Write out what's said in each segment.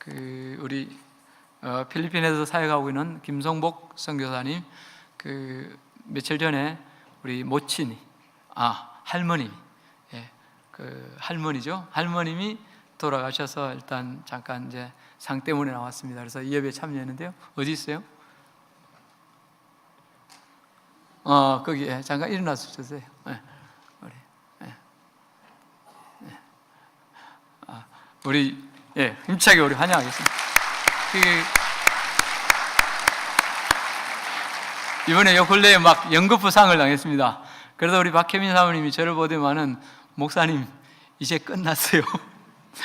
우리 필리핀에서 사역하고 있는 김성복 선교사님, 며칠 전에 우리 모친이 할머님이 할머니죠. 할머님이 돌아가셔서 일단 잠깐 이제 상 때문에 나왔습니다. 그래서 이 예배에 참여했는데요. 어디 있어요? 거기 잠깐 일어나서 주세요. 우리 힘차게 우리 환영하겠습니다. 이번에 요 근래에 막 연극부상을 당했습니다. 그래서 우리 박혜민 사모님이 저를 보더만은 목사님 이제 끝났어요.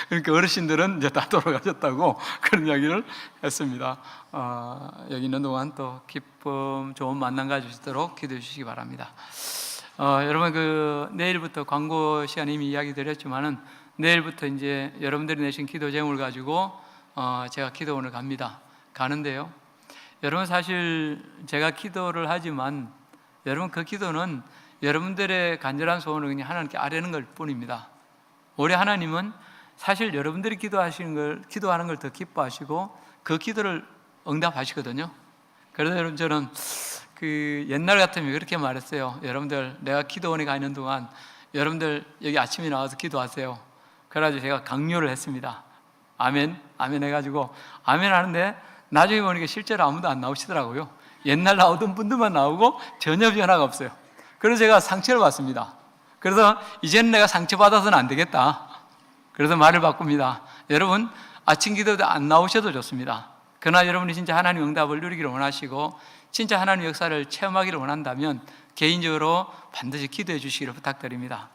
그러니까 어르신들은 이제 다 돌아가셨다고 그런 이야기를 했습니다. 여기 있는 동안 또 기쁨, 좋은 만남 가지시도록 기도해 주시기 바랍니다. 여러분 내일부터 광고 시간 이미 이야기 드렸지만은 내일부터 이제 여러분들이 내신 기도 제목을 가지고 제가 기도원을 가는데요. 여러분 사실 제가 기도를 하지만 여러분 그 기도는 여러분들의 간절한 소원을 그냥 하나님께 아뢰는 걸 뿐입니다. 올해 하나님은 사실 여러분들이 기도하는 걸 더 기뻐하시고 그 기도를 응답하시거든요. 그래서 여러분 저는 옛날 같으면 그렇게 말했어요. 여러분들 내가 기도원에 가 있는 동안 여러분들 여기 아침에 나와서 기도하세요. 그래가지고 제가 강요를 했습니다. 아멘 해가지고 아멘 하는데 나중에 보니까 실제로 아무도 안 나오시더라고요. 옛날 나오던 분들만 나오고 전혀 변화가 없어요. 그래서 제가 상처를 받습니다. 그래서 이제는 내가 상처받아서는 안 되겠다. 그래서 말을 바꿉니다. 여러분 아침 기도도 안 나오셔도 좋습니다. 그러나 여러분이 진짜 하나님 응답을 누리기를 원하시고 진짜 하나님 역사를 체험하기를 원한다면 개인적으로 반드시 기도해 주시기를 부탁드립니다.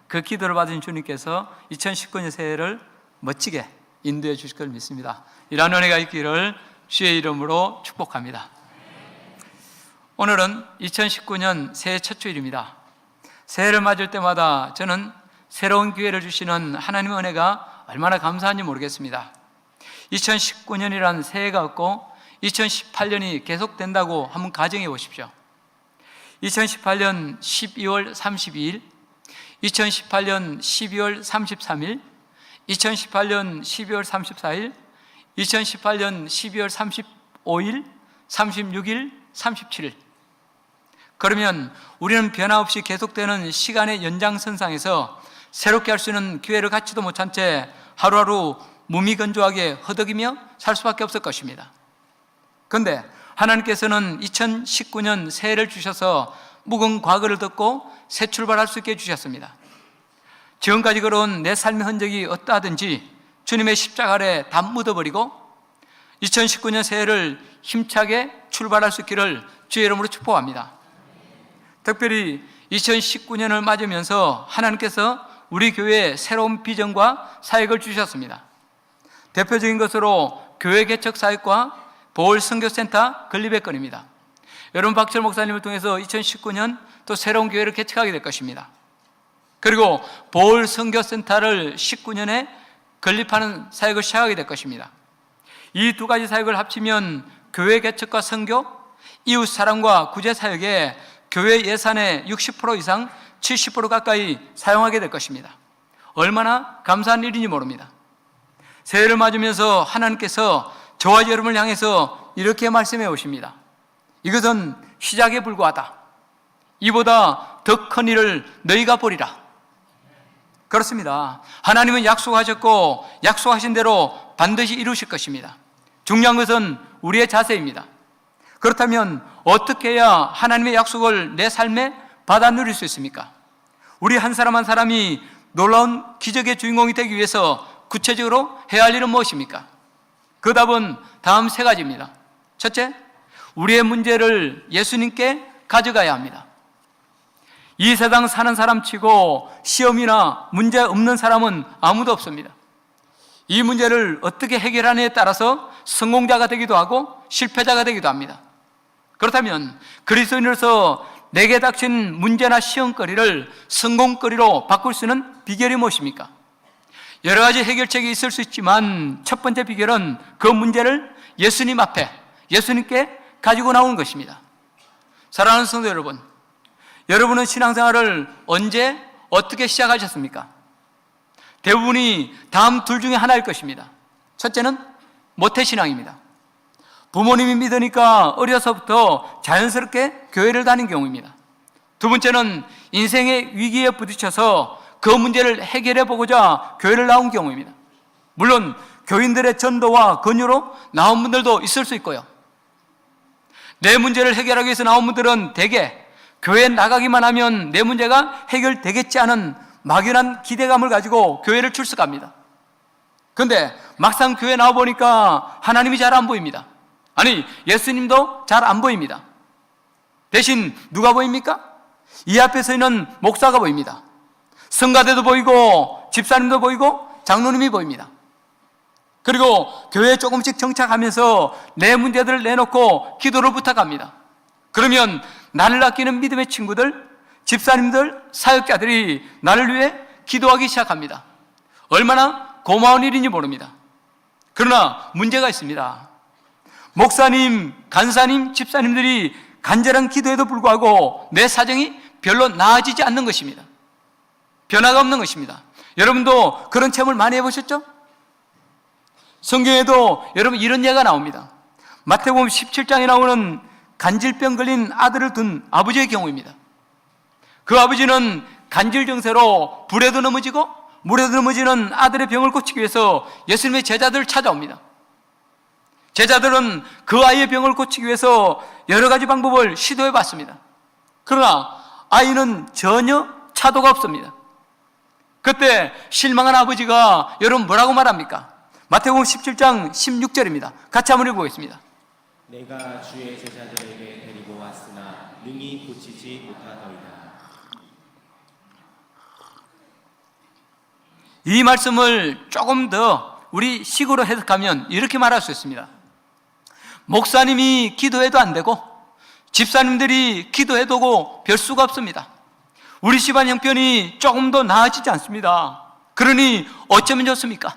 그 기도를 받은 주님께서 2019년 새해를 멋지게 인도해 주실 걸 믿습니다. 이러한 은혜가 있기를 주의 이름으로 축복합니다. 오늘은 2019년 새해 첫 주일입니다. 새해를 맞을 때마다 저는 새로운 기회를 주시는 하나님의 은혜가 얼마나 감사한지 모르겠습니다. 2019년이란 새해가 없고 2018년이 계속된다고 한번 가정해 보십시오. 2018년 12월 32일, 2018년 12월 33일, 2018년 12월 34일, 2018년 12월 35일, 36일, 37일. 그러면 우리는 변함없이 계속되는 시간의 연장선상에서 새롭게 할 수 있는 기회를 갖지도 못한 채 하루하루 무미건조하게 허덕이며 살 수밖에 없을 것입니다. 그런데 하나님께서는 2019년 새해를 주셔서 묵은 과거를 덮고 새 출발할 수 있게 해주셨습니다. 지금까지 걸어온 내 삶의 흔적이 어떠하든지 주님의 십자가 아래 다 묻어버리고 2019년 새해를 힘차게 출발할 수 있기를 주의 이름으로 축복합니다. 특별히 2019년을 맞으면서 하나님께서 우리 교회에 새로운 비전과 사역을 주셨습니다. 대표적인 것으로 교회 개척 사역과 보월 선교센터 건립의 건입니다. 여러분 박철 목사님을 통해서 2019년 또 새로운 교회를 개척하게 될 것입니다. 그리고 보월 선교센터를 19년에 건립하는 사역을 시작하게 될 것입니다. 이 두 가지 사역을 합치면 교회 개척과 선교, 이웃 사랑과 구제 사역에 교회 예산의 60% 이상 70% 가까이 사용하게 될 것입니다. 얼마나 감사한 일인지 모릅니다. 새해를 맞으면서 하나님께서 저와 여러분을 향해서 이렇게 말씀해 오십니다. 이것은 시작에 불과하다. 이보다 더 큰 일을 너희가 보리라. 그렇습니다. 하나님은 약속하셨고 약속하신 대로 반드시 이루실 것입니다. 중요한 것은 우리의 자세입니다. 그렇다면 어떻게 해야 하나님의 약속을 내 삶에 받아 누릴 수 있습니까? 우리 한 사람 한 사람이 놀라운 기적의 주인공이 되기 위해서 구체적으로 해야 할 일은 무엇입니까? 그 답은 다음 세 가지입니다. 첫째, 우리의 문제를 예수님께 가져가야 합니다. 이 세상 사는 사람 치고 시험이나 문제 없는 사람은 아무도 없습니다. 이 문제를 어떻게 해결하느냐에 따라서 성공자가 되기도 하고 실패자가 되기도 합니다. 그렇다면 그리스도인으로서 내게 닥친 문제나 시험거리를 성공거리로 바꿀 수 있는 비결이 무엇입니까? 여러 가지 해결책이 있을 수 있지만 첫 번째 비결은 그 문제를 예수님 앞에, 예수님께 가지고 나오는 것입니다. 사랑하는 성도 여러분, 여러분은 신앙생활을 언제 어떻게 시작하셨습니까? 대부분이 다음 둘 중에 하나일 것입니다. 첫째는 모태신앙입니다. 부모님이 믿으니까 어려서부터 자연스럽게 교회를 다닌 경우입니다. 두 번째는 인생의 위기에 부딪혀서 그 문제를 해결해 보고자 교회를 나온 경우입니다. 물론 교인들의 전도와 권유로 나온 분들도 있을 수 있고요. 내 문제를 해결하기 위해서 나온 분들은 대개 교회에 나가기만 하면 내 문제가 해결되겠지 하는 막연한 기대감을 가지고 교회를 출석합니다. 그런데 막상 교회 나와보니까 하나님이 잘 안 보입니다. 아니, 예수님도 잘 안 보입니다. 대신 누가 보입니까? 이 앞에 서 있는 목사가 보입니다. 성가대도 보이고 집사님도 보이고 장로님이 보입니다. 그리고 교회에 조금씩 정착하면서 내 문제들을 내놓고 기도를 부탁합니다. 그러면 나를 아끼는 믿음의 친구들, 집사님들, 사역자들이 나를 위해 기도하기 시작합니다. 얼마나 고마운 일인지 모릅니다. 그러나 문제가 있습니다. 목사님, 간사님, 집사님들이 간절한 기도에도 불구하고 내 사정이 별로 나아지지 않는 것입니다. 변화가 없는 것입니다. 여러분도 그런 체험을 많이 해보셨죠? 성경에도 여러분 이런 예가 나옵니다. 마태복음 17장에 나오는 간질병 걸린 아들을 둔 아버지의 경우입니다. 그 아버지는 간질 증세로 불에도 넘어지고 물에도 넘어지는 아들의 병을 고치기 위해서 예수님의 제자들을 찾아옵니다. 제자들은 그 아이의 병을 고치기 위해서 여러 가지 방법을 시도해 봤습니다. 그러나 아이는 전혀 차도가 없습니다. 그때 실망한 아버지가 여러분 뭐라고 말합니까? 마태복음 17장 16절입니다. 같이 한번 읽어보겠습니다. 내가 주의 제자들에게 데리고 왔으나 능히 고치지 못하더이다. 이 말씀을 조금 더 우리 식으로 해석하면 이렇게 말할 수 있습니다. 목사님이 기도해도 안 되고 집사님들이 기도해도 별 수가 없습니다. 우리 집안 형편이 조금 더 나아지지 않습니다. 그러니 어쩌면 좋습니까?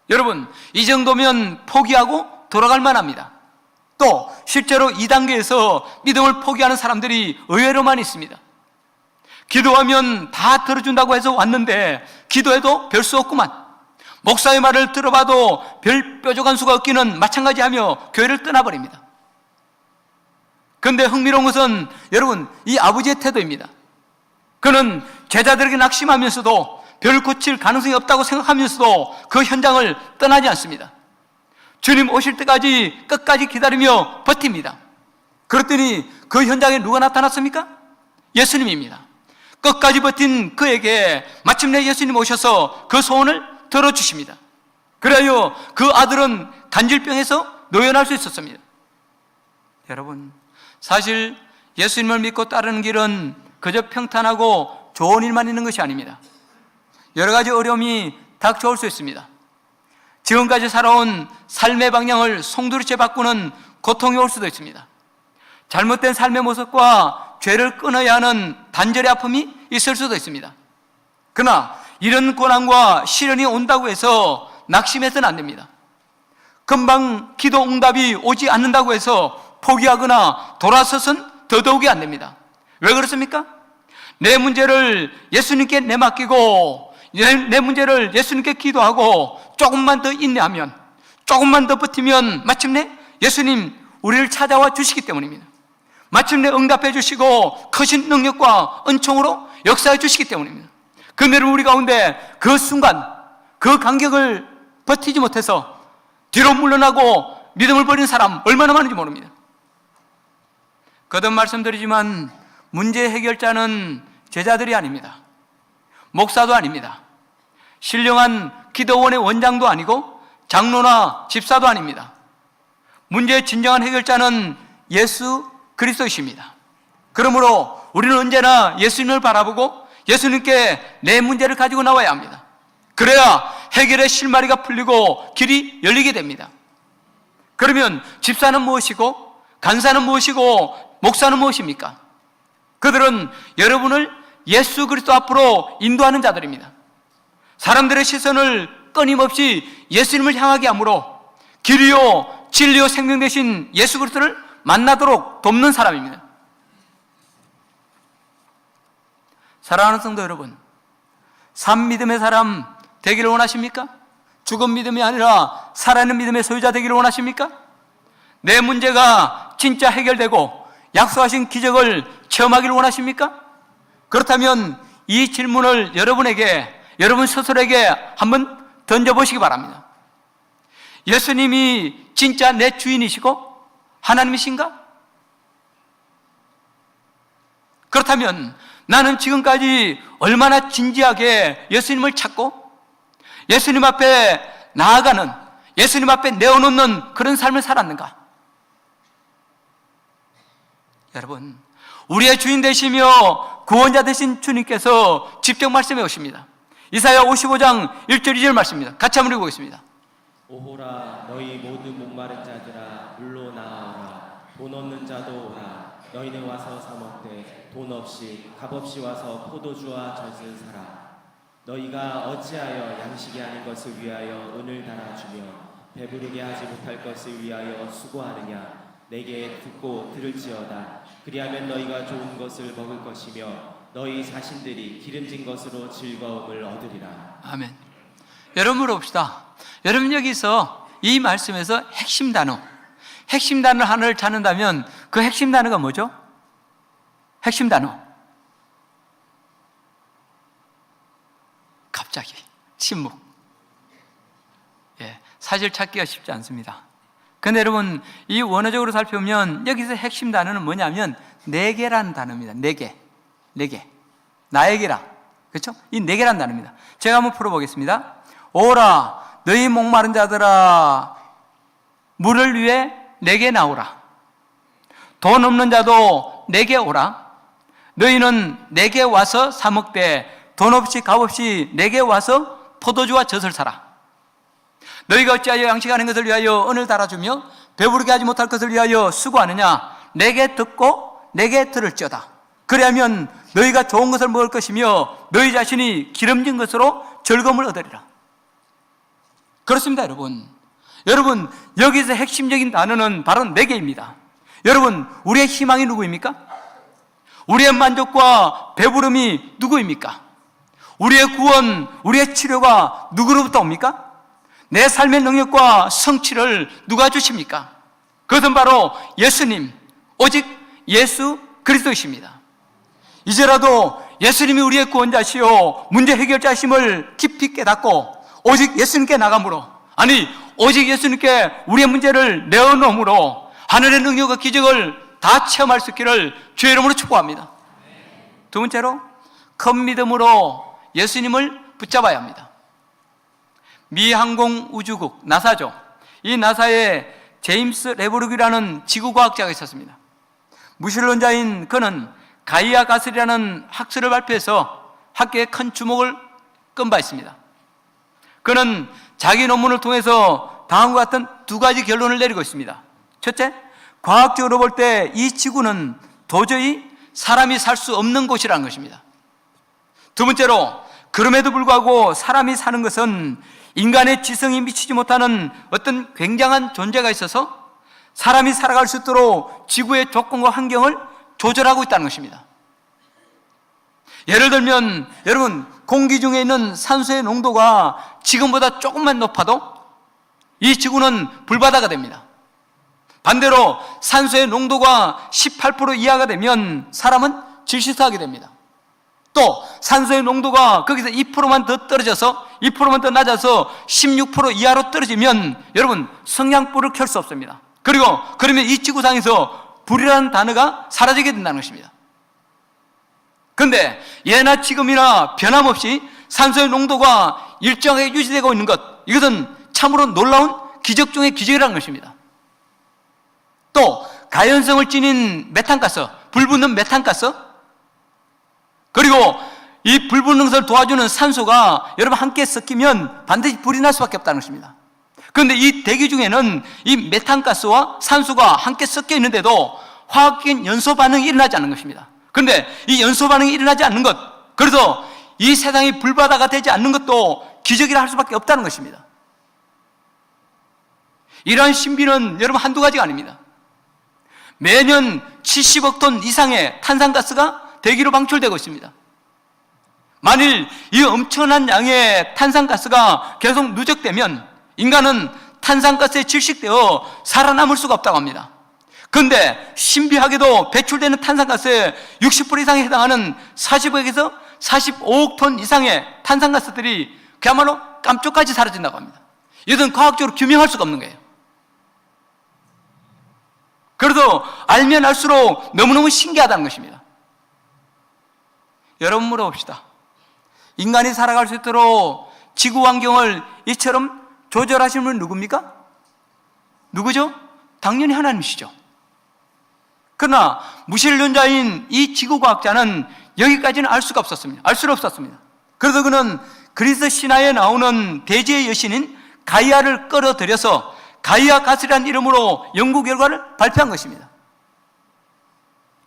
여러분, 이 정도면 포기하고 돌아갈 만합니다. 또 실제로 이 단계에서 믿음을 포기하는 사람들이 의외로 많이 있습니다. 기도하면 다 들어준다고 해서 왔는데 기도해도 별 수 없구만. 목사의 말을 들어봐도 별 뾰족한 수가 없기는 마찬가지하며 교회를 떠나버립니다. 그런데 흥미로운 것은 여러분 이 아버지의 태도입니다. 그는 제자들에게 낙심하면서도 별 고칠 가능성이 없다고 생각하면서도 그 현장을 떠나지 않습니다. 주님 오실 때까지 끝까지 기다리며 버팁니다. 그랬더니 그 현장에 누가 나타났습니까? 예수님입니다. 끝까지 버틴 그에게 마침내 예수님 오셔서 그 소원을 들어주십니다. 그래야 그 아들은 간질병에서 노연할 수 있었습니다. 여러분, 사실 예수님을 믿고 따르는 길은 그저 평탄하고 좋은 일만 있는 것이 아닙니다. 여러 가지 어려움이 닥쳐올 수 있습니다. 지금까지 살아온 삶의 방향을 송두리째 바꾸는 고통이 올 수도 있습니다. 잘못된 삶의 모습과 죄를 끊어야 하는 단절의 아픔이 있을 수도 있습니다. 그러나 이런 고난과 시련이 온다고 해서 낙심해서는 안 됩니다. 금방 기도 응답이 오지 않는다고 해서 포기하거나 돌아서선 더더욱이 안 됩니다. 왜 그렇습니까? 내 문제를 예수님께 내맡기고 내 문제를 예수님께 기도하고 조금만 더 인내하면, 조금만 더 버티면 마침내 예수님 우리를 찾아와 주시기 때문입니다. 마침내 응답해 주시고 크신 능력과 은총으로 역사해 주시기 때문입니다. 그런데 우리 가운데 그 순간 그 간격을 버티지 못해서 뒤로 물러나고 믿음을 버린 사람 얼마나 많은지 모릅니다. 거듭 말씀드리지만 문제 해결자는 제자들이 아닙니다. 목사도 아닙니다. 신령한 기도원의 원장도 아니고 장로나 집사도 아닙니다. 문제의 진정한 해결자는 예수 그리스도이십니다. 그러므로 우리는 언제나 예수님을 바라보고 예수님께 내 문제를 가지고 나와야 합니다. 그래야 해결의 실마리가 풀리고 길이 열리게 됩니다. 그러면 집사는 무엇이고 간사는 무엇이고 목사는 무엇입니까? 그들은 여러분을 예수 그리스도 앞으로 인도하는 자들입니다. 사람들의 시선을 끊임없이 예수님을 향하게 하므로 길이요 진리요 생명 되신 예수 그리스도를 만나도록 돕는 사람입니다. 사랑하는 성도 여러분, 산 믿음의 사람 되기를 원하십니까? 죽은 믿음이 아니라 살아있는 믿음의 소유자 되기를 원하십니까? 내 문제가 진짜 해결되고 약속하신 기적을 체험하기를 원하십니까? 그렇다면 이 질문을 여러분 스스로에게 한번 던져보시기 바랍니다. 예수님이 진짜 내 주인이시고 하나님이신가? 그렇다면 나는 지금까지 얼마나 진지하게 예수님을 찾고 예수님 앞에 나아가는, 예수님 앞에 내어놓는 그런 삶을 살았는가? 여러분, 우리의 주인 되시며 구원자 되신 주님께서 직접 말씀해 오십니다. 이사야 55장 1절 2절 말씀입니다. 같이 한번 읽어보겠습니다. 오호라 너희 모두 목마른 자들아 물로 나아오라. 돈 없는 자도 오라. 너희는 와서 사 먹되 돈 없이 값 없이 와서 포도주와 젖을 사라. 너희가 어찌하여 양식이 아닌 것을 위하여 은을 달아주며 배부르게 하지 못할 것을 위하여 수고하느냐. 내게 듣고 들을지어다. 그리하면 너희가 좋은 것을 먹을 것이며 너희 자신들이 기름진 것으로 즐거움을 얻으리라. 아멘. 여러분 물어봅시다. 여러분 여기서 이 말씀에서 핵심 단어 하나를 찾는다면 그 핵심 단어가 뭐죠? 핵심 단어. 갑자기 침묵. 사실 찾기가 쉽지 않습니다. 근데 여러분 이 원어적으로 살펴보면 여기서 핵심 단어는 뭐냐면 내게라는 단어입니다. 내게. 나에게라. 그렇죠? 이 내게라는 단어입니다. 제가 한번 풀어보겠습니다. 오라 너희 목마른 자들아 물을 위해 내게 나오라. 돈 없는 자도 내게 오라. 너희는 내게 와서 사 먹되 돈 없이 값 없이 내게 와서 포도주와 젖을 사라. 너희가 어찌하여 양식 아닌 것을 위하여 은을 달아주며 배부르게 하지 못할 것을 위하여 수고하느냐. 내게 듣고 내게 들을지어다. 그리하면 너희가 좋은 것을 먹을 것이며 너희 자신이 기름진 것으로 즐거움을 얻으리라. 그렇습니다. 여러분 여기서 핵심적인 단어는 바로 내게입니다. 여러분 우리의 희망이 누구입니까? 우리의 만족과 배부름이 누구입니까? 우리의 구원, 우리의 치료가 누구로부터 옵니까? 내 삶의 능력과 성취를 누가 주십니까? 그것은 바로 예수님, 오직 예수 그리스도이십니다. 이제라도 예수님이 우리의 구원자시요 문제 해결자심을 깊이 깨닫고 오직 예수님께 나감으로, 아니 오직 예수님께 우리의 문제를 내어놓음으로 하늘의 능력과 기적을 다 체험할 수 있기를 주의 이름으로 축복합니다. 두 번째로 큰 믿음으로 예수님을 붙잡아야 합니다. 미 항공우주국 나사죠. 이 나사에 제임스 레버룩이라는 지구과학자가 있었습니다. 무신론자인 그는 가이아 가설이라는 학설을 발표해서 학계에 큰 주목을 끈 바 있습니다. 그는 자기 논문을 통해서 다음과 같은 두 가지 결론을 내리고 있습니다. 첫째, 과학적으로 볼 때 이 지구는 도저히 사람이 살 수 없는 곳이라는 것입니다. 두 번째로, 그럼에도 불구하고 사람이 사는 것은 인간의 지성이 미치지 못하는 어떤 굉장한 존재가 있어서 사람이 살아갈 수 있도록 지구의 조건과 환경을 조절하고 있다는 것입니다. 예를 들면 여러분 공기 중에 있는 산소의 농도가 지금보다 조금만 높아도 이 지구는 불바다가 됩니다. 반대로 산소의 농도가 18% 이하가 되면 사람은 질식하게 됩니다. 또 산소의 농도가 거기서 2%만 더 떨어져서 2%만 더 낮아서 16% 이하로 떨어지면 여러분 성냥불을 켤 수 없습니다. 그러면 이 지구상에서 불이라는 단어가 사라지게 된다는 것입니다. 그런데 예나 지금이나 변함없이 산소의 농도가 일정하게 유지되고 있는 것, 이것은 참으로 놀라운 기적 중의 기적이라는 것입니다. 또 가연성을 지닌 메탄가스, 불 붙는 메탄가스, 그리고 이 불 붙는 것을 도와주는 산소가 여러분 함께 섞이면 반드시 불이 날 수밖에 없다는 것입니다. 그런데 이 대기 중에는 이 메탄가스와 산소가 함께 섞여 있는데도 화학적인 연소 반응이 일어나지 않는 것입니다. 그런데 이 연소 반응이 일어나지 않는 것, 그래서 이 세상이 불바다가 되지 않는 것도 기적이라 할 수밖에 없다는 것입니다. 이러한 신비는 여러분 한두 가지가 아닙니다. 매년 70억 톤 이상의 탄산가스가 대기로 방출되고 있습니다. 만일 이 엄청난 양의 탄산가스가 계속 누적되면 인간은 탄산가스에 질식되어 살아남을 수가 없다고 합니다. 그런데 신비하게도 배출되는 탄산가스의 60% 이상에 해당하는 40억에서 45억 톤 이상의 탄산가스들이 그야말로 깜짝까지 사라진다고 합니다. 이것은 과학적으로 규명할 수가 없는 거예요. 그래도 알면 알수록 너무너무 신기하다는 것입니다. 여러분 물어봅시다. 인간이 살아갈 수 있도록 지구 환경을 이처럼 조절하시는 분은 누굽니까? 누구죠? 당연히 하나님이시죠. 그러나 무신론자인 이 지구과학자는 여기까지는 알 수가 없었습니다. 알 수가 없었습니다. 그래서 그는 그리스 신화에 나오는 대지의 여신인 가이아를 끌어들여서 가이아 가스라는 이름으로 연구 결과를 발표한 것입니다.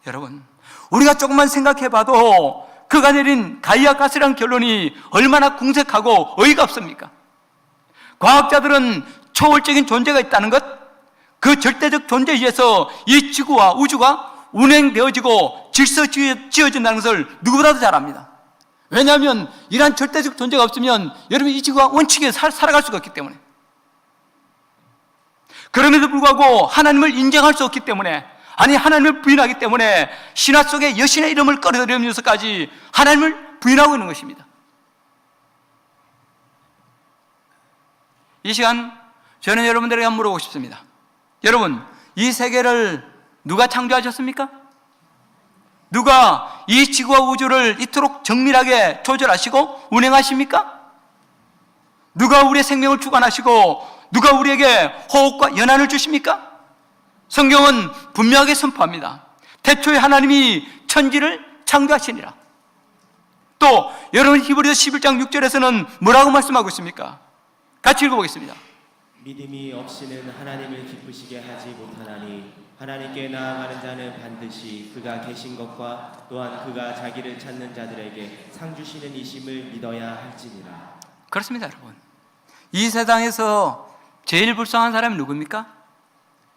여러분, 우리가 조금만 생각해봐도 그가 내린 가이아 가스라는 결론이 얼마나 궁색하고 어이가 없습니까? 과학자들은 초월적인 존재가 있다는 것, 그 절대적 존재에 의해서 이 지구와 우주가 운행되어지고 질서지어진다는 것을 누구보다도 잘 압니다. 왜냐하면 이러한 절대적 존재가 없으면 여러분 이 지구가 원칙에 살아갈 수가 없기 때문에, 그럼에도 불구하고 하나님을 인정할 수 없기 때문에, 아니 하나님을 부인하기 때문에 신화 속에 여신의 이름을 끌어들이면서까지 하나님을 부인하고 있는 것입니다. 이 시간 저는 여러분들에게 한번 물어보고 싶습니다. 여러분, 이 세계를 누가 창조하셨습니까? 누가 이 지구와 우주를 이토록 정밀하게 조절하시고 운행하십니까? 누가 우리의 생명을 주관하시고 누가 우리에게 호흡과 연한을 주십니까? 성경은 분명하게 선포합니다. 태초에 하나님이 천지를 창조하시니라. 또 여러분 히브리서 11장 6절에서는 뭐라고 말씀하고 있습니까? 같이 읽어보겠습니다. 믿음이 없이는 하나님을 기쁘시게 하지 못하나니 하나님께 나아가는 자는 반드시 그가 계신 것과 또한 그가 자기를 찾는 자들에게 상 주시는 이심을 믿어야 할지니라. 그렇습니다, 여러분. 이 세상에서 제일 불쌍한 사람이 누굽니까?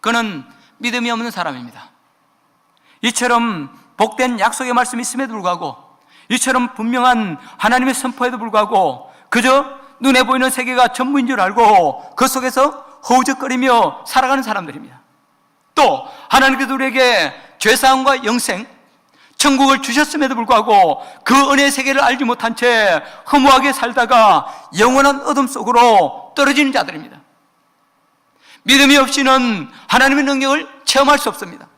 그는 믿음이 없는 사람입니다. 이처럼 복된 약속의 말씀이 있음에도 불구하고, 이처럼 분명한 하나님의 선포에도 불구하고 그저 눈에 보이는 세계가 전부인 줄 알고 그 속에서 허우적거리며 살아가는 사람들입니다. 또 하나님께서 우리에게 죄사함과 영생, 천국을 주셨음에도 불구하고 그 은혜의 세계를 알지 못한 채 허무하게 살다가 영원한 어둠 속으로 떨어지는 자들입니다. 믿음이 없이는 하나님의 능력을 체험할 수 없습니다.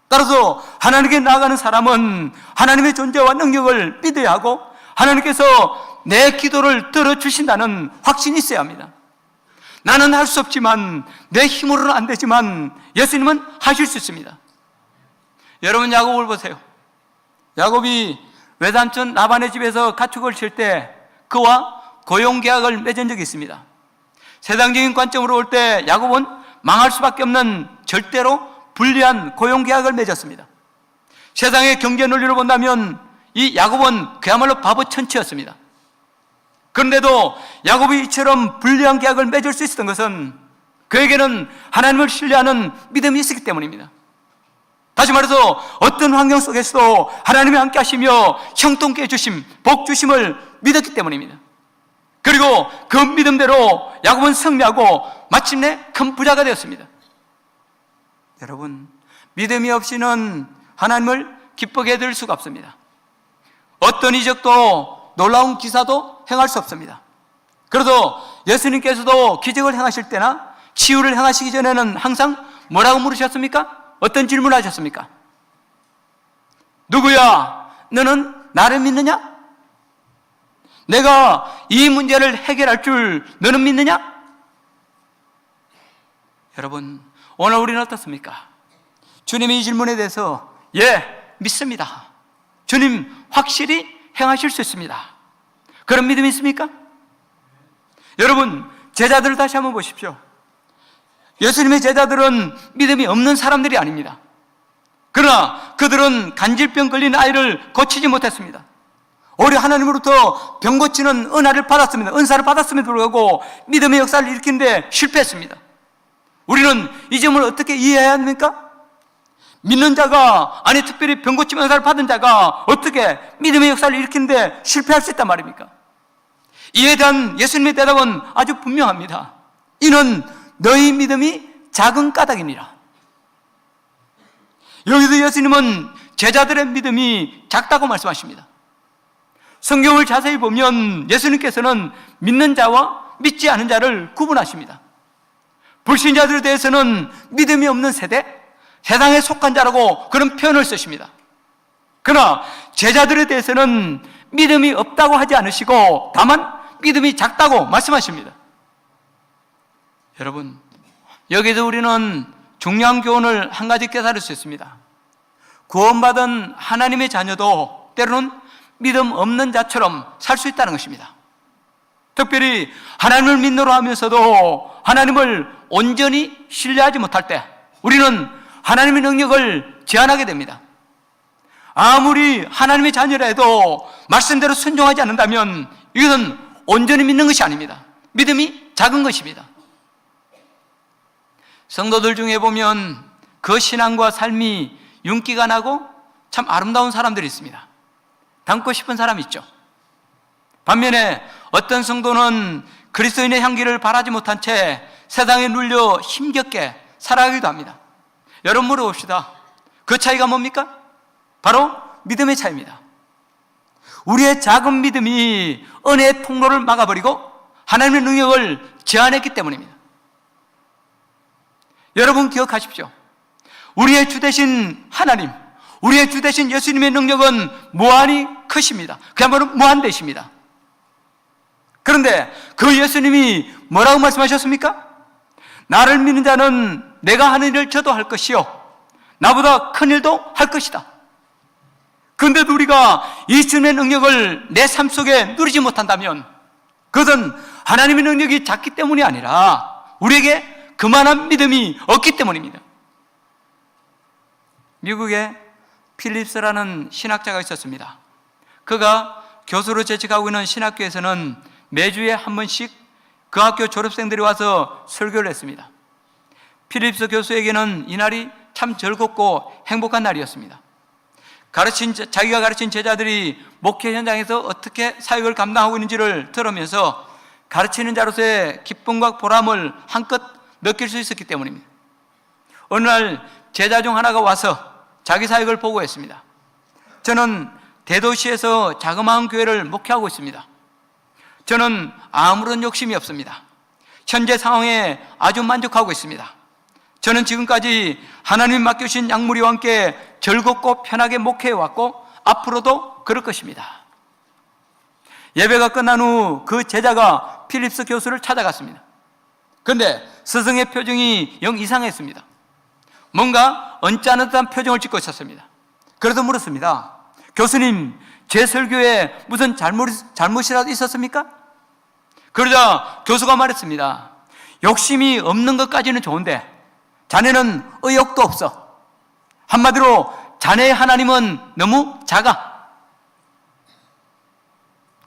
따라서 하나님께 나아가는 사람은 하나님의 존재와 능력을 믿어야 하고 하나님께서 내 기도를 들어주신다는 확신이 있어야 합니다. 나는 할 수 없지만, 내 힘으로는 안 되지만 예수님은 하실 수 있습니다. 여러분 야곱을 보세요. 야곱이 외삼촌 라반의 집에서 가축을 칠 때 그와 고용계약을 맺은 적이 있습니다. 세상적인 관점으로 볼 때 야곱은 망할 수밖에 없는 절대로 불리한 고용계약을 맺었습니다. 세상의 경제 논리로 본다면 이 야곱은 그야말로 바보 천치였습니다. 그런데도 야곱이 이처럼 불리한 계약을 맺을 수 있었던 것은 그에게는 하나님을 신뢰하는 믿음이 있었기 때문입니다. 다시 말해서 어떤 환경 속에서도 하나님이 함께 하시며 형통케 해주심, 복 주심을 믿었기 때문입니다. 그리고 그 믿음대로 야곱은 승리하고 마침내 큰 부자가 되었습니다. 여러분, 믿음이 없이는 하나님을 기쁘게 해드릴 수가 없습니다. 어떤 이적도 놀라운 기사도 행할 수 없습니다. 그래서 예수님께서도 기적을 행하실 때나 치유를 행하시기 전에는 항상 뭐라고 물으셨습니까? 어떤 질문을 하셨습니까? 누구야? 너는 나를 믿느냐? 내가 이 문제를 해결할 줄 너는 믿느냐? 여러분, 오늘 우리는 어떻습니까? 주님이 이 질문에 대해서 믿습니다. 주님 확실히 행하실 수 있습니다. 그런 믿음이 있습니까? 여러분, 제자들을 다시 한번 보십시오. 예수님의 제자들은 믿음이 없는 사람들이 아닙니다. 그러나 그들은 간질병 걸린 아이를 고치지 못했습니다. 오히려 하나님으로부터 병 고치는 은혜를 받았습니다. 은사를 받았음에도 불구하고 믿음의 역사를 일으키는데 실패했습니다. 우리는 이 점을 어떻게 이해해야 합니까? 믿는 자가, 아니 특별히 병 고침 은사를 받은 자가 어떻게 믿음의 역사를 일으키는데 실패할 수 있단 말입니까? 이에 대한 예수님의 대답은 아주 분명합니다. 이는 너희 믿음이 작은 까닭이니라. 여기서 예수님은 제자들의 믿음이 작다고 말씀하십니다. 성경을 자세히 보면 예수님께서는 믿는 자와 믿지 않은 자를 구분하십니다. 불신자들에 대해서는 믿음이 없는 세대, 세상에 속한 자라고 그런 표현을 쓰십니다. 그러나 제자들에 대해서는 믿음이 없다고 하지 않으시고 다만 믿음이 작다고 말씀하십니다. 여러분, 여기서 우리는 중요한 교훈을 한 가지 깨달을 수 있습니다. 구원받은 하나님의 자녀도 때로는 믿음 없는 자처럼 살 수 있다는 것입니다. 특별히 하나님을 믿노라 하면서도 하나님을 온전히 신뢰하지 못할 때 우리는 하나님의 능력을 제한하게 됩니다. 아무리 하나님의 자녀라 해도 말씀대로 순종하지 않는다면 이것은 온전히 믿는 것이 아닙니다. 믿음이 작은 것입니다. 성도들 중에 보면 그 신앙과 삶이 윤기가 나고 참 아름다운 사람들이 있습니다. 닮고 싶은 사람이 있죠. 반면에 어떤 성도는 그리스도인의 향기를 바라지 못한 채 세상에 눌려 힘겹게 살아가기도 합니다. 여러분 물어봅시다. 그 차이가 뭡니까? 바로 믿음의 차이입니다. 우리의 작은 믿음이 은혜의 통로를 막아버리고 하나님의 능력을 제한했기 때문입니다. 여러분 기억하십시오. 우리의 주 되신 하나님, 우리의 주 되신 예수님의 능력은 무한히 크십니다. 그야말로 무한대십니다. 그런데 그 예수님이 뭐라고 말씀하셨습니까? 나를 믿는 자는 내가 하는 일을 저도 할 것이요 나보다 큰 일도 할 것이다. 그런데도 우리가 이 주님의 능력을 내 삶 속에 누리지 못한다면 그것은 하나님의 능력이 작기 때문이 아니라 우리에게 그만한 믿음이 없기 때문입니다. 미국에 필립스라는 신학자가 있었습니다. 그가 교수로 재직하고 있는 신학교에서는 매주에 한 번씩 그 학교 졸업생들이 와서 설교를 했습니다. 필립스 교수에게는 이날이 참 즐겁고 행복한 날이었습니다. 자기가 가르친 제자들이 목회 현장에서 어떻게 사역을 감당하고 있는지를 들으면서 가르치는 자로서의 기쁨과 보람을 한껏 느낄 수 있었기 때문입니다. 어느 날 제자 중 하나가 와서 자기 사역을 보고했습니다. 저는 대도시에서 자그마한 교회를 목회하고 있습니다. 저는 아무런 욕심이 없습니다. 현재 상황에 아주 만족하고 있습니다. 저는 지금까지 하나님이 맡겨주신 양무리와 함께 즐겁고 편하게 목회해왔고 앞으로도 그럴 것입니다. 예배가 끝난 후 그 제자가 필립스 교수를 찾아갔습니다. 그런데 스승의 표정이 영 이상했습니다. 뭔가 언짢은 듯한 표정을 짓고 있었습니다. 그래서 물었습니다. 교수님, 제 설교에 무슨 잘못이라도 있었습니까? 그러자 교수가 말했습니다. 욕심이 없는 것까지는 좋은데 자네는 의욕도 없어. 한마디로 자네의 하나님은 너무 작아.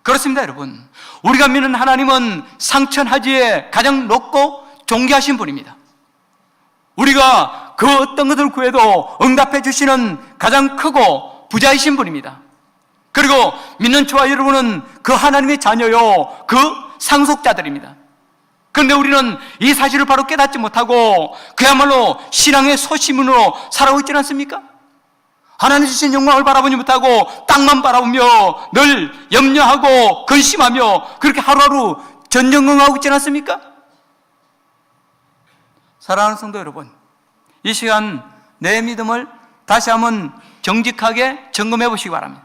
그렇습니다, 여러분. 우리가 믿는 하나님은 상천하지에 가장 높고 존귀하신 분입니다. 우리가 그 어떤 것을 구해도 응답해 주시는 가장 크고 부자이신 분입니다. 그리고 믿는 저와 여러분은 그 하나님의 자녀요, 그 상속자들입니다. 그런데 우리는 이 사실을 바로 깨닫지 못하고 그야말로 신앙의 소시민으로 살아오고 있지 않습니까? 하나님 주신 영광을 바라보지 못하고 땅만 바라보며 늘 염려하고 근심하며 그렇게 하루하루 전전긍긍하고 있지 않습니까? 사랑하는 성도 여러분, 이 시간 내 믿음을 다시 한번 정직하게 점검해 보시기 바랍니다.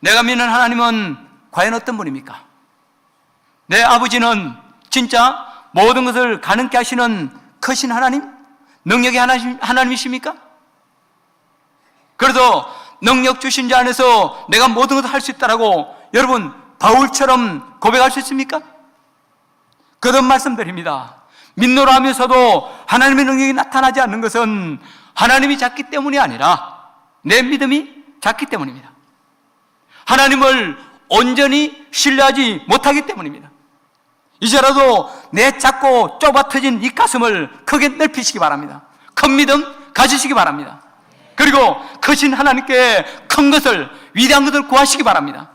내가 믿는 하나님은 과연 어떤 분입니까? 내 아버지는 진짜 모든 것을 가능케 하시는 크신 하나님? 능력의 하나님이십니까? 그래도 능력 주신 자 안에서 내가 모든 것을 할 수 있다라고 여러분 바울처럼 고백할 수 있습니까? 그런 말씀드립니다. 믿노라 하면서도 하나님의 능력이 나타나지 않는 것은 하나님이 작기 때문이 아니라 내 믿음이 작기 때문입니다. 하나님을 온전히 신뢰하지 못하기 때문입니다. 이제라도 내 작고 좁아 터진 이 가슴을 크게 넓히시기 바랍니다. 큰 믿음 가지시기 바랍니다. 그리고 크신 하나님께 큰 것을, 위대한 것을 구하시기 바랍니다.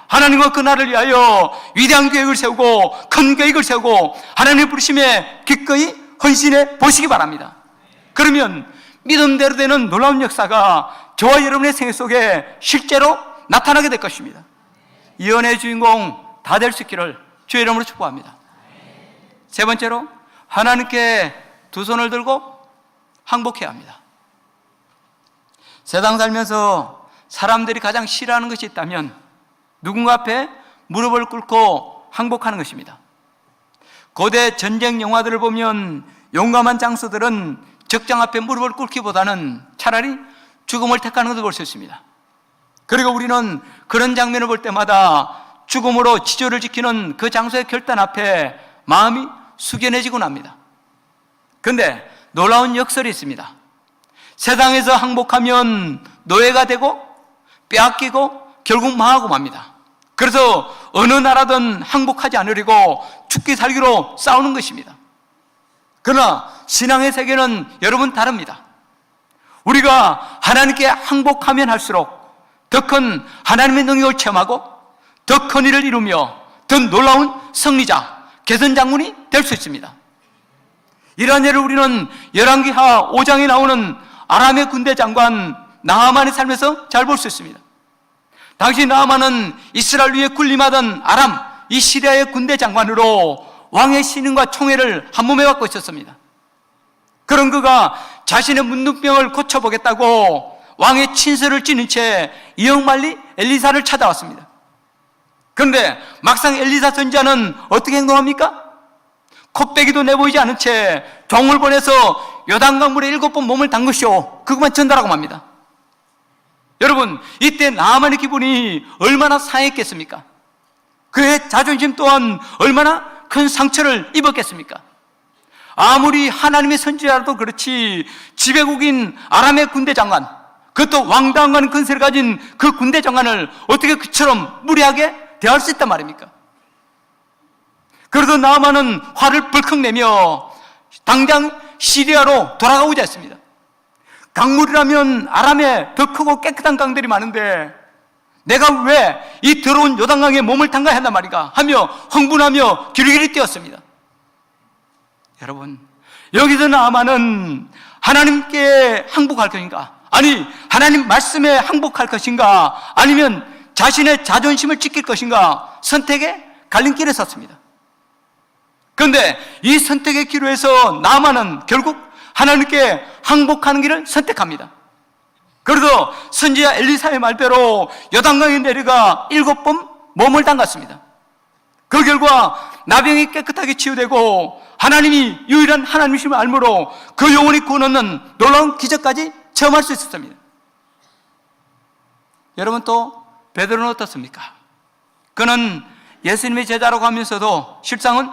하나님과 그 나라를 위하여 위대한 계획을 세우고 큰 계획을 세우고 하나님의 부르심에 기꺼이 헌신해 보시기 바랍니다. 그러면 믿음대로 되는 놀라운 역사가 저와 여러분의 생애 속에 실제로 나타나게 될 것입니다. 이 은혜의 주인공 다 될 수 있기를 주의 이름으로 축복합니다. 세 번째로, 하나님께 두 손을 들고 항복해야 합니다. 세상 살면서 사람들이 가장 싫어하는 것이 있다면 누군가 앞에 무릎을 꿇고 항복하는 것입니다. 고대 전쟁 영화들을 보면 용감한 장수들은 적장 앞에 무릎을 꿇기보다는 차라리 죽음을 택하는 것을 볼 수 있습니다. 그리고 우리는 그런 장면을 볼 때마다 죽음으로 지조를 지키는 그 장수의 결단 앞에 마음이 숙연해지곤 합니다. 그런데 놀라운 역설이 있습니다. 세상에서 항복하면 노예가 되고 빼앗기고 결국 망하고 맙니다. 그래서 어느 나라든 항복하지 않으려고 죽기 살기로 싸우는 것입니다. 그러나 신앙의 세계는 여러분 다릅니다. 우리가 하나님께 항복하면 할수록 더 큰 하나님의 능력을 체험하고 더 큰 일을 이루며 더 놀라운 승리자, 개선장군이 될 수 있습니다. 이러한 예를 우리는 열왕기하 5장에 나오는 아람의 군대 장관 나하만의 삶에서 잘 볼 수 있습니다. 당시 나하만은 이스라엘 위에 군림하던 아람, 이 시리아의 군대 장관으로 왕의 신임과 총애를 한 몸에 갖고 있었습니다. 그런 그가 자신의 문둥병을 고쳐보겠다고 왕의 친서를 찌는 채 이역만리 엘리사를 찾아왔습니다. 그런데 막상 엘리사 선지자는 어떻게 행동합니까? 콧배기도 내보이지 않은 채 종을 보내서 요단강물에 7번 몸을 담그시오, 그것만 전달하고 맙니다. 여러분, 이때 나하만의 기분이 얼마나 상했겠습니까? 그의 자존심 또한 얼마나 큰 상처를 입었겠습니까? 아무리 하나님의 선지자라도 그렇지 지배국인 아람의 군대 장관, 그것도 왕당하는 근세를 가진 그 군대 장관을 어떻게 그처럼 무례하게 대할 수 있단 말입니까? 그래서 나하만은 화를 벌컥 내며 당장 시리아로 돌아가고자 했습니다. 강물이라면 아람에 더 크고 깨끗한 강들이 많은데 내가 왜 이 더러운 요단강에 몸을 담가야 한단 말인가 하며 흥분하며 길길이 뛰었습니다. 여러분, 여기서 나하만은 하나님께 항복할 것인가, 아니 하나님 말씀에 항복할 것인가, 아니면 자신의 자존심을 지킬 것인가 선택의 갈림길에 섰습니다. 그런데 이 선택의 기로에서 나하만은 결국 하나님께 항복하는 길을 선택합니다. 그래서 선지자 엘리사의 말대로 요단강에 내려가 7번 몸을 담갔습니다. 그 결과 나병이 깨끗하게 치유되고 하나님이 유일한 하나님이심을 알므로 그 영혼이 구원 얻는 놀라운 기적까지 체험할 수 있었습니다. 여러분, 또 베드로는 어떻습니까? 그는 예수님의 제자라고 하면서도 실상은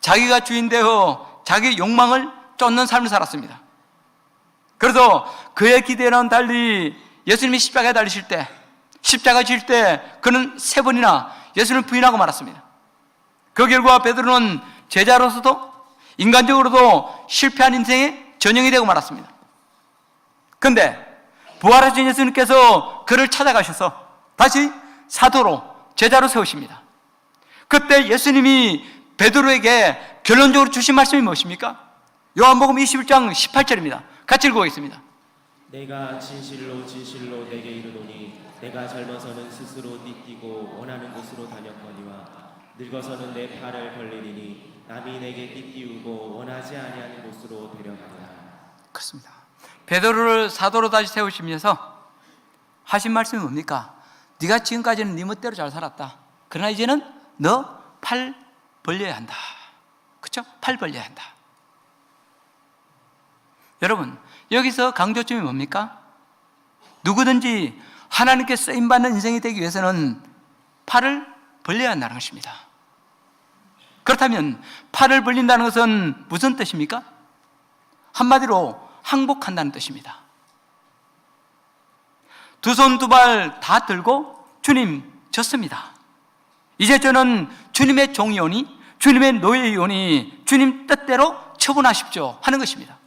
자기가 주인되어 자기 욕망을 쫓는 삶을 살았습니다. 그래서 그의 기대와는 달리 예수님이 십자가에 달리실 때, 십자가 질 때 그는 3번이나 예수님을 부인하고 말았습니다. 그 결과 베드로는 제자로서도 인간적으로도 실패한 인생의 전형이 되고 말았습니다. 그런데 부활하신 예수님께서 그를 찾아가셔서 다시 사도로, 제자로 세우십니다. 그때 예수님이 베드로에게 결론적으로 주신 말씀이 무엇입니까? 요한복음 21장 18절입니다. 같이 읽어보겠습니다. 내가 진실로 진실로 내게 이르노니 내가 젊어서는 스스로 띠띠고 원하는 곳으로 다녔거니와 늙어서는 내 팔을 벌리리니 남이 내게 띠띠우고 원하지 아니하는 곳으로 데려가리라. 그렇습니다. 베드로를 사도로 다시 세우시면서 하신 말씀이 뭡니까? 네가 지금까지는 네 멋대로 잘 살았다. 그러나 이제는 너 팔 벌려야 한다. 그렇죠? 팔 벌려야 한다. 여러분, 여기서 강조점이 뭡니까? 누구든지 하나님께 쓰임받는 인생이 되기 위해서는 팔을 벌려야 한다는 것입니다. 그렇다면 팔을 벌린다는 것은 무슨 뜻입니까? 한마디로 항복한다는 뜻입니다. 두 손 두 발 다 들고 주님, 졌습니다. 이제 저는 주님의 종이오니, 주님의 노예이오니 주님 뜻대로 처분하십시오 하는 것입니다.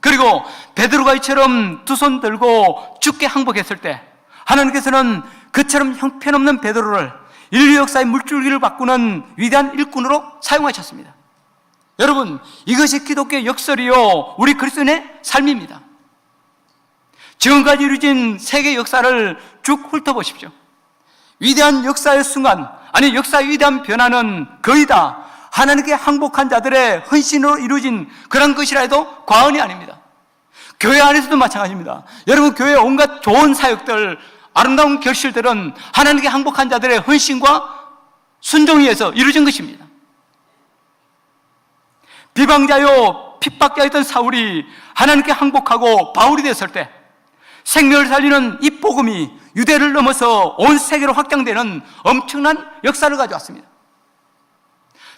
그리고 베드로가 이처럼 두 손 들고 죽게 항복했을 때 하나님께서는 그처럼 형편없는 베드로를 인류 역사의 물줄기를 바꾸는 위대한 일꾼으로 사용하셨습니다. 여러분, 이것이 기독교의 역설이요 우리 그리스도인의 삶입니다. 지금까지 이루어진 세계 역사를 쭉 훑어보십시오. 위대한 역사의 순간, 아니 역사의 위대한 변화는 거의 다 하나님께 항복한 자들의 헌신으로 이루어진 그런 것이라 해도 과언이 아닙니다. 교회 안에서도 마찬가지입니다. 여러분, 교회 온갖 좋은 사역들, 아름다운 결실들은 하나님께 항복한 자들의 헌신과 순종에 의해서 이루어진 것입니다. 비방자요 핍박자였던 사울이 하나님께 항복하고 바울이 됐을 때 생명을 살리는 이 복음이 유대를 넘어서 온 세계로 확장되는 엄청난 역사를 가져왔습니다.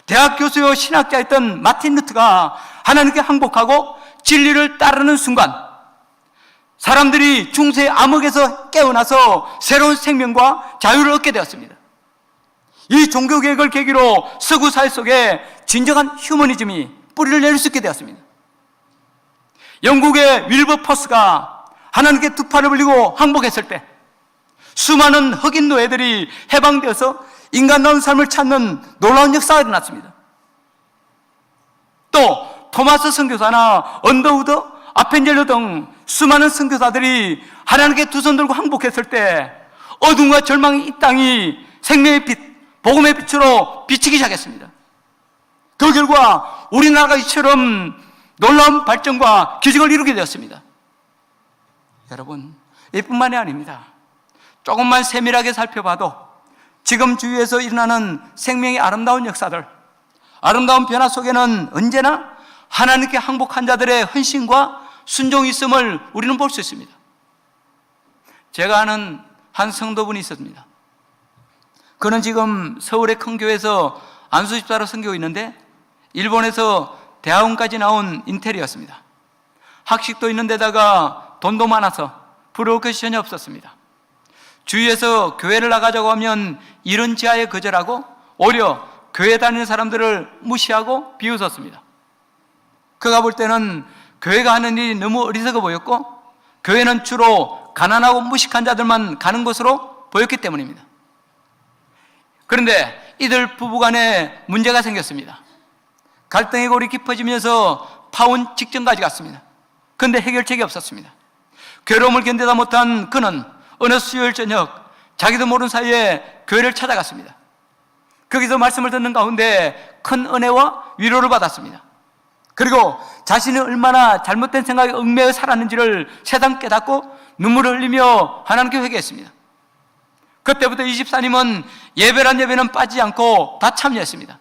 대학 교수요 신학자였던 마틴 루트가 하나님께 항복하고 진리를 따르는 순간 사람들이 중세의 암흑에서 깨어나서 새로운 생명과 자유를 얻게 되었습니다. 이 종교개혁을 계기로 서구 사회 속에 진정한 휴머니즘이 뿌리를 내릴 수 있게 되었습니다. 영국의 윌버포스가 하나님께 두 팔을 벌리고 항복했을 때 수많은 흑인 노예들이 해방되어서 인간다운 삶을 찾는 놀라운 역사가 일어났습니다. 또 토마스 선교사나 언더우드, 아펜젤러 등 수많은 선교사들이 하나님께 두 손 들고 항복했을 때 어둠과 절망의 이 땅이 생명의 빛, 복음의 빛으로 비치기 시작했습니다. 그 결과 우리나라가 이처럼 놀라운 발전과 기적을 이루게 되었습니다. 여러분, 이뿐만이 아닙니다. 조금만 세밀하게 살펴봐도 지금 주위에서 일어나는 생명의 아름다운 역사들, 아름다운 변화 속에는 언제나 하나님께 항복한 자들의 헌신과 순종이 있음을 우리는 볼 수 있습니다. 제가 아는 한 성도분이 있었습니다. 그는 지금 서울의 큰 교회에서 안수집사로 섬기고 있는데 일본에서 대학원까지 나온 인텔이었습니다. 학식도 있는 데다가 돈도 많아서 부러울 것이 전혀 없었습니다. 주위에서 교회를 나가자고 하면 이런 지하에 거절하고 오히려 교회 다니는 사람들을 무시하고 비웃었습니다. 그가 볼 때는 교회가 하는 일이 너무 어리석어 보였고 교회는 주로 가난하고 무식한 자들만 가는 곳으로 보였기 때문입니다. 그런데 이들 부부간에 문제가 생겼습니다. 갈등의 골이 깊어지면서 파혼 직전까지 갔습니다. 그런데 해결책이 없었습니다. 괴로움을 견디다 못한 그는 어느 수요일 저녁 자기도 모르는 사이에 교회를 찾아갔습니다. 거기서 말씀을 듣는 가운데 큰 은혜와 위로를 받았습니다. 그리고 자신이 얼마나 잘못된 생각에 얽매여 살았는지를 새삼 깨닫고 눈물을 흘리며 하나님께 회개했습니다. 그때부터 이 집사님은 예배란 예배는 빠지지 않고 다 참여했습니다.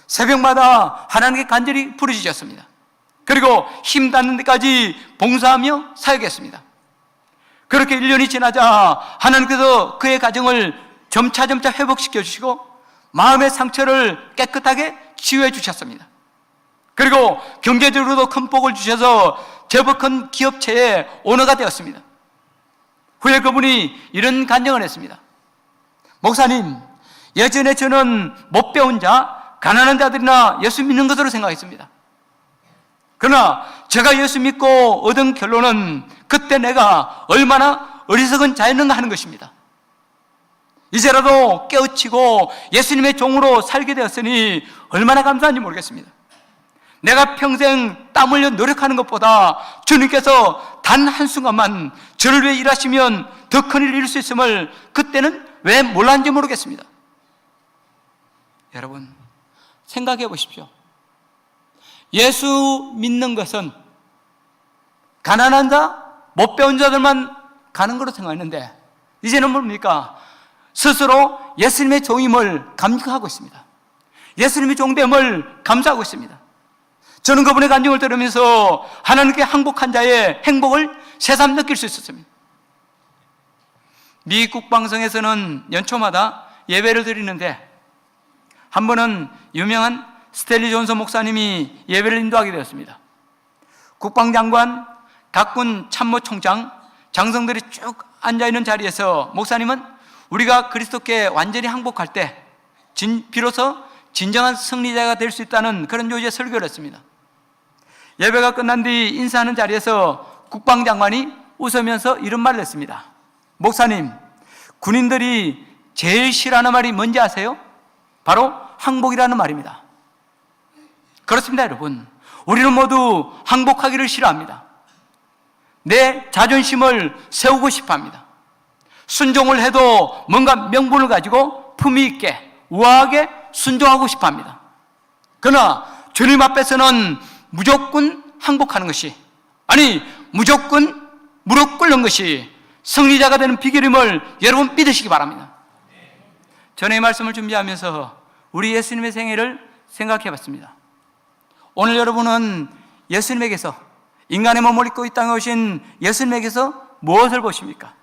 새벽마다 하나님께 간절히 부르짖었습니다. 그리고 힘 닿는 데까지 봉사하며 사역했습니다. 그렇게 1년이 지나자 하나님께서 그의 가정을 점차점차 회복시켜 주시고 마음의 상처를 깨끗하게 치유해 주셨습니다. 그리고 경제적으로도 큰 복을 주셔서 제법 큰 기업체의 오너가 되었습니다. 후에 그분이 이런 간증을 했습니다. 목사님, 예전에 저는 못 배운 자, 가난한 자들이나 예수 믿는 것으로 생각했습니다. 그러나 제가 예수 믿고 얻은 결론은 그때 내가 얼마나 어리석은 자였는가 하는 것입니다. 이제라도 깨우치고 예수님의 종으로 살게 되었으니 얼마나 감사한지 모르겠습니다. 내가 평생 땀 흘려 노력하는 것보다 주님께서 단 한순간만 저를 위해 일하시면 더 큰일을 이룰 수 있음을 그때는 왜 몰랐는지 모르겠습니다. 여러분, 생각해 보십시오. 예수 믿는 것은 가난한 자, 못 배운 자들만 가는 거로 생각했는데 이제는 뭡니까? 스스로 예수님의 종임을 감격하고 있습니다. 예수님의 종됨을 감사하고 있습니다. 저는 그분의 간증을 들으면서 하나님께 항복한 자의 행복을 새삼 느낄 수 있었습니다. 미 국방성에서는 연초마다 예배를 드리는데 한 번은 유명한 스탠리 존슨 목사님이 예배를 인도하게 되었습니다. 국방장관, 각군 참모총장, 장성들이 쭉 앉아있는 자리에서 목사님은 우리가 그리스도께 완전히 항복할 때 비로소 진정한 승리자가 될 수 있다는 그런 요지의 설교를 했습니다. 예배가 끝난 뒤 인사하는 자리에서 국방장관이 웃으면서 이런 말을 했습니다. 목사님, 군인들이 제일 싫어하는 말이 뭔지 아세요? 바로 항복이라는 말입니다. 그렇습니다, 여러분. 우리는 모두 항복하기를 싫어합니다. 내 자존심을 세우고 싶어 합니다. 순종을 해도 뭔가 명분을 가지고 품위 있게 우아하게 순종하고 싶어 합니다. 그러나 주님 앞에서는 무조건 항복하는 것이, 아니 무조건 무릎 꿇는 것이 승리자가 되는 비결임을 여러분 믿으시기 바랍니다. 저는 이 말씀을 준비하면서 우리 예수님의 생애를 생각해 봤습니다. 오늘 여러분은 예수님에게서, 인간의 몸을 입고 이 땅에 오신 예수님에게서 무엇을 보십니까?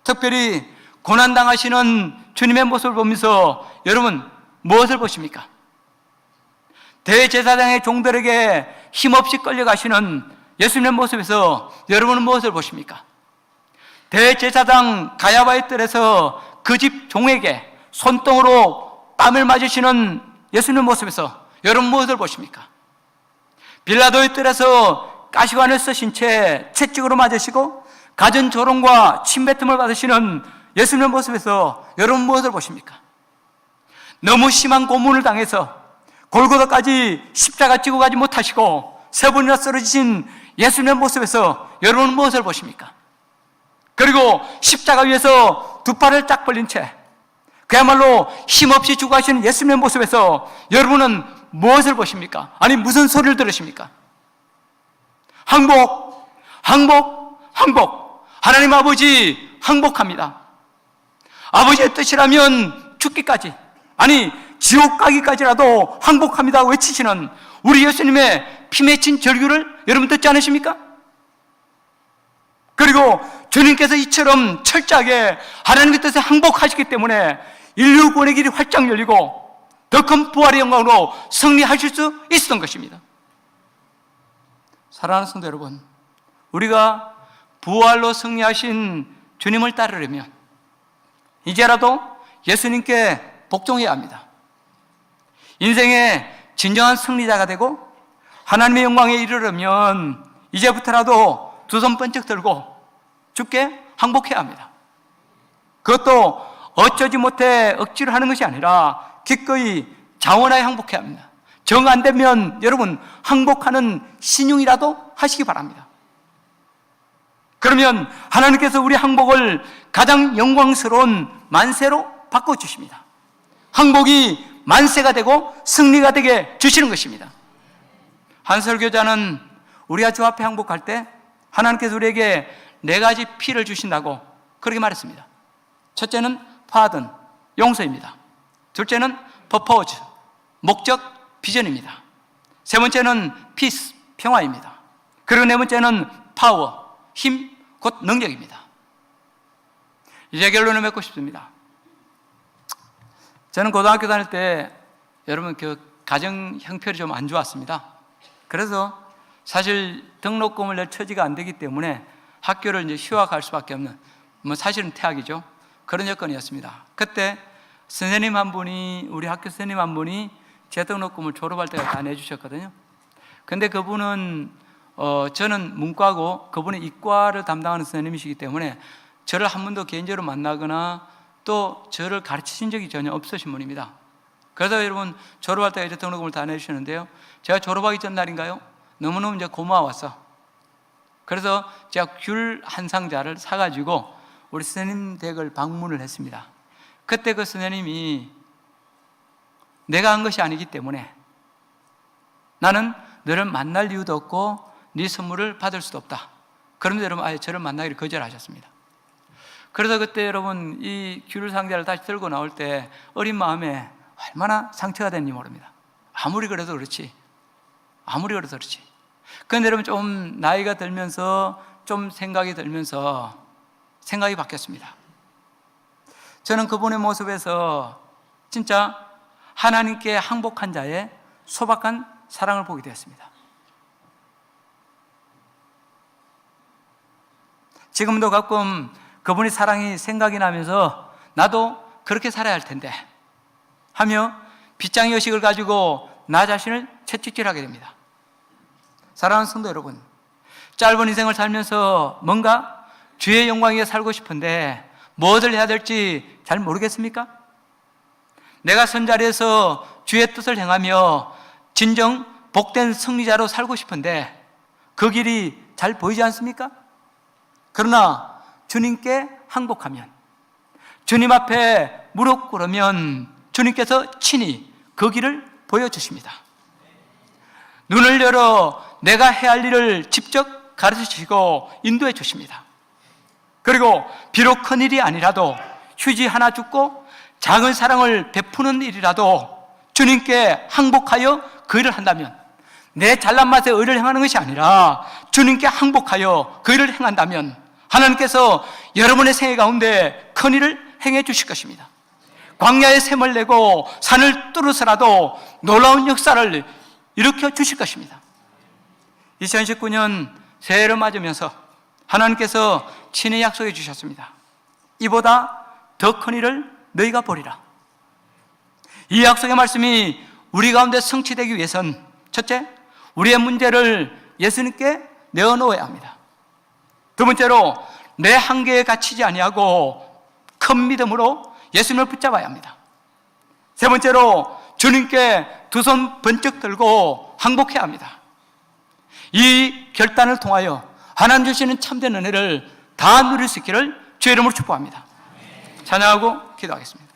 특별히 고난당하시는 주님의 모습을 보면서 여러분 무엇을 보십니까? 대제사장의 종들에게 힘없이 끌려가시는 예수님의 모습에서 여러분은 무엇을 보십니까? 대제사장 가야바의 뜰에서 그 집 종에게 손등으로 땀을 맞으시는 예수님의 모습에서 여러분 무엇을 보십니까? 빌라도의 뜰에서 가시관을 쓰신 채 채찍으로 맞으시고 갖은 조롱과 침뱉음을 받으시는 예수님의 모습에서 여러분 무엇을 보십니까? 너무 심한 고문을 당해서 골고다까지 십자가 지고 가지 못하시고 세 번이나 쓰러지신 예수님의 모습에서 여러분은 무엇을 보십니까? 그리고 십자가 위에서 두 팔을 딱 벌린 채 그야말로 힘없이 죽어가시는 예수님의 모습에서 여러분은 무엇을 보십니까? 아니 무슨 소리를 들으십니까? 항복, 항복, 항복. 하나님 아버지 항복합니다. 아버지의 뜻이라면 죽기까지, 아니 지옥 가기까지라도 항복합니다 외치시는 우리 예수님의 피 맺힌 절규를 여러분 듣지 않으십니까? 그리고 주님께서 이처럼 철저하게 하나님의 뜻에 항복하시기 때문에 인류 구원의 길이 활짝 열리고 더 큰 부활의 영광으로 승리하실 수 있었던 것입니다. 사랑하는 성도 여러분, 우리가 부활로 승리하신 주님을 따르려면 이제라도 예수님께 복종해야 합니다. 인생의 진정한 승리자가 되고 하나님의 영광에 이르려면 이제부터라도 두 손 번쩍 들고 주께 항복해야 합니다. 그것도 어쩌지 못해 억지로 하는 것이 아니라 기꺼이 자원하여 항복해야 합니다. 정 안 되면 여러분 항복하는 신용이라도 하시기 바랍니다. 그러면 하나님께서 우리 항복을 가장 영광스러운 만세로 바꿔주십니다. 항복이 만세가 되고 승리가 되게 주시는 것입니다. 한 설교자는 우리가 주 앞에 항복할 때 하나님께서 우리에게 4가지 P를 주신다고 그렇게 말했습니다. 첫째는 pardon, 용서입니다. 둘째는 purpose, 목적, 비전입니다. 세 번째는 peace, 평화입니다. 그리고 네 번째는 power, 힘, 곧 능력입니다. 이제 결론을 맺고 싶습니다. 저는 고등학교 다닐 때 여러분 그 가정 형편이 좀 안 좋았습니다. 그래서 사실 등록금을 낼 처지가 안 되기 때문에 학교를 이제 휴학할 수밖에 없는, 사실은 퇴학이죠. 그런 여건이었습니다. 그때 선생님 한 분이, 우리 학교 선생님 한 분이 제 등록금을 졸업할 때까지 다 내주셨거든요. 근데 그분은 저는 문과고 그분은 이과를 담당하는 선생님이시기 때문에 저를 한 번도 개인적으로 만나거나 또 저를 가르치신 적이 전혀 없으신 분입니다. 그래서 여러분 졸업할 때 이제 등록금을 다 내주셨는데요, 제가 졸업하기 전날인가요? 너무너무 이제 고마웠어. 그래서 제가 귤 한 상자를 사가지고 우리 선생님 댁을 방문을 했습니다. 그때 그 선생님이 내가 한 것이 아니기 때문에 나는 너를 만날 이유도 없고 네 선물을 받을 수도 없다. 그런데 여러분 아예 저를 만나기를 거절하셨습니다. 그래서 그때 여러분 이 귤 상자를 다시 들고 나올 때 어린 마음에 얼마나 상처가 됐는지 모릅니다. 아무리 그래도 그렇지. 그런데 여러분 좀 나이가 들면서 좀 생각이 들면서 생각이 바뀌었습니다. 저는 그분의 모습에서 진짜 하나님께 항복한 자의 소박한 사랑을 보게 되었습니다. 지금도 가끔 그분의 사랑이 생각이 나면서 나도 그렇게 살아야 할 텐데 하며 빗장의식을 가지고 나 자신을 채찍질하게 됩니다. 사랑하는 성도 여러분, 짧은 인생을 살면서 뭔가 주의 영광 위에 살고 싶은데 무엇을 해야 될지 잘 모르겠습니까? 내가 선자리에서 주의 뜻을 행하며 진정 복된 승리자로 살고 싶은데 그 길이 잘 보이지 않습니까? 그러나 주님께 항복하면, 주님 앞에 무릎 꿇으면 주님께서 친히 그 길을 보여주십니다. 눈을 열어 내가 해야 할 일을 직접 가르치시고 인도해 주십니다. 그리고 비록 큰 일이 아니라도 휴지 하나 줍고 작은 사랑을 베푸는 일이라도 주님께 항복하여 그 일을 한다면, 내 잘난 맛에 의를 행하는 것이 아니라 주님께 항복하여 그 일을 행한다면 하나님께서 여러분의 생애 가운데 큰 일을 행해 주실 것입니다. 광야에 샘을 내고 산을 뚫어서라도 놀라운 역사를 일으켜 주실 것입니다. 2019년 새해를 맞으면서 하나님께서 친히 약속해 주셨습니다. 이보다 더 큰 일을 너희가 보리라. 이 약속의 말씀이 우리 가운데 성취되기 위해선 첫째, 우리의 문제를 예수님께 내어놓아야 합니다. 두 번째로, 내 한계에 갇히지 아니하고 큰 믿음으로 예수님을 붙잡아야 합니다. 세 번째로, 주님께 두 손 번쩍 들고 항복해야 합니다. 이 결단을 통하여 하나님 주시는 참된 은혜를 다 누릴 수 있기를 주의 이름으로 축복합니다. 찬양하고 기도하겠습니다.